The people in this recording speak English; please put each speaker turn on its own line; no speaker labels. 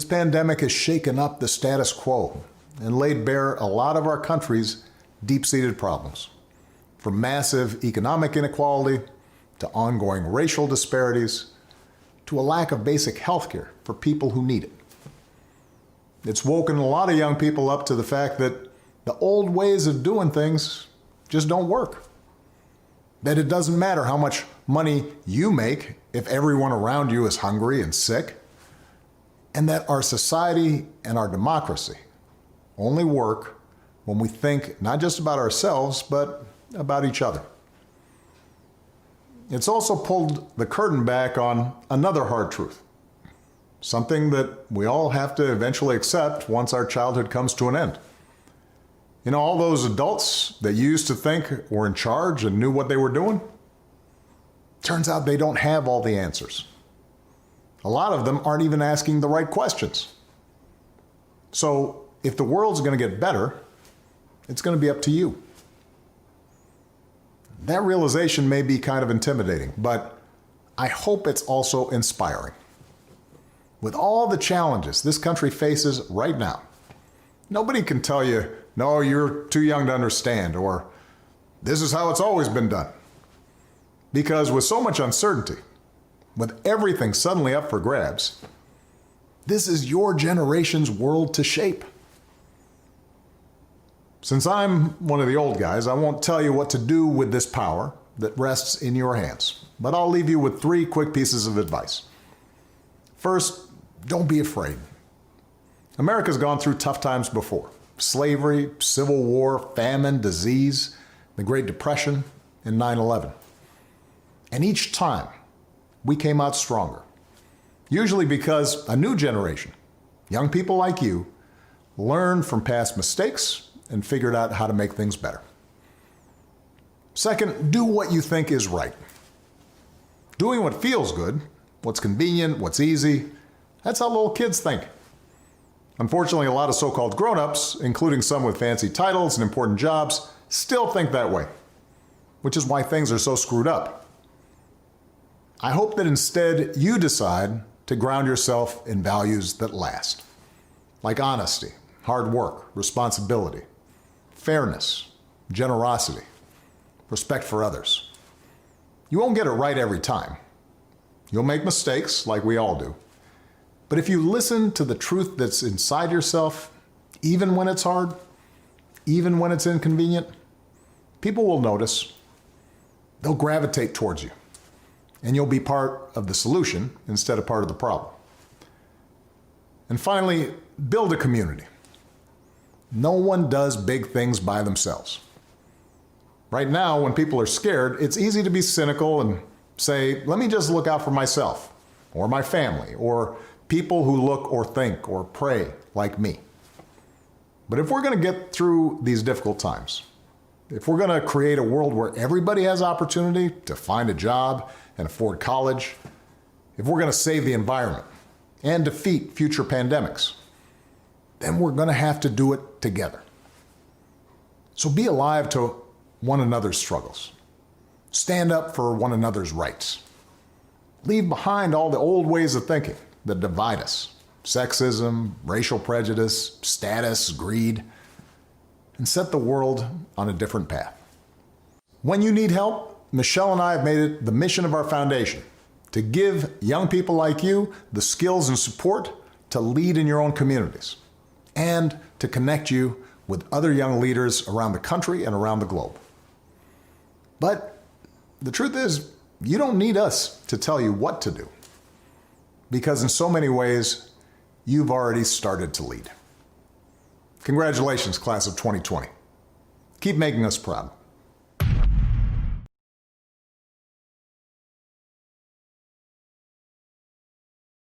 This pandemic has shaken up the status quo and laid bare a lot of our country's deep-seated problems, from massive economic inequality to ongoing racial disparities to a lack of basic health care for people who need it. It's woken a lot of young people up to the fact that the old ways of doing things just don't work. That it doesn't matter how much money you make if everyone around you is hungry and sick, and that our society and our democracy only work when we think not just about ourselves, but about each other. It's also pulled the curtain back on another hard truth, something that we all have to eventually accept once our childhood comes to an end. You know, all those adults that you used to think were in charge and knew what they were doing, turns out they don't have all the answers. A lot of them aren't even asking the right questions. So if the world's going to get better, it's going to be up to you. That realization may be kind of intimidating, but I hope it's also inspiring. With all the challenges this country faces right now, nobody can tell you, no, you're too young to understand, or this is how it's always been done. Because with so much uncertainty, with everything suddenly up for grabs, this is your generation's world to shape. Since I'm one of the old guys, I won't tell you what to do with this power that rests in your hands, but I'll leave you with 3 quick pieces of advice. First, don't be afraid. America's gone through tough times before. Slavery, civil war, famine, disease, the Great Depression, and 9/11. And each time, we came out stronger. Usually because a new generation, young people like you, learned from past mistakes and figured out how to make things better. Second, do what you think is right. Doing what feels good, what's convenient, what's easy, that's how little kids think. Unfortunately, a lot of so-called grown-ups, including some with fancy titles and important jobs, still think that way, which is why things are so screwed up. I hope that instead you decide to ground yourself in values that last, like honesty, hard work, responsibility, fairness, generosity, respect for others. You won't get it right every time. You'll make mistakes, like we all do. But if you listen to the truth that's inside yourself, even when it's hard, even when it's inconvenient, people will notice. They'll gravitate towards you, and you'll be part of the solution instead of part of the problem. And finally, build a community. No one does big things by themselves. Right now, when people are scared, it's easy to be cynical and say, let me just look out for myself, or my family, or people who look or think or pray like me. But if we're going to get through these difficult times, if we're going to create a world where everybody has opportunity to find a job and afford college, if we're going to save the environment and defeat future pandemics, then we're going to have to do it together. So be alive to one another's struggles. Stand up for one another's rights. Leave behind all the old ways of thinking that divide us: sexism, racial prejudice, status, greed, and set the world on a different path. When you need help, Michelle and I have made it the mission of our foundation to give young people like you the skills and support to lead in your own communities and to connect you with other young leaders around the country and around the globe. But the truth is, you don't need us to tell you what to do, because in so many ways, you've already started to lead. Congratulations, class of 2020. Keep making us proud.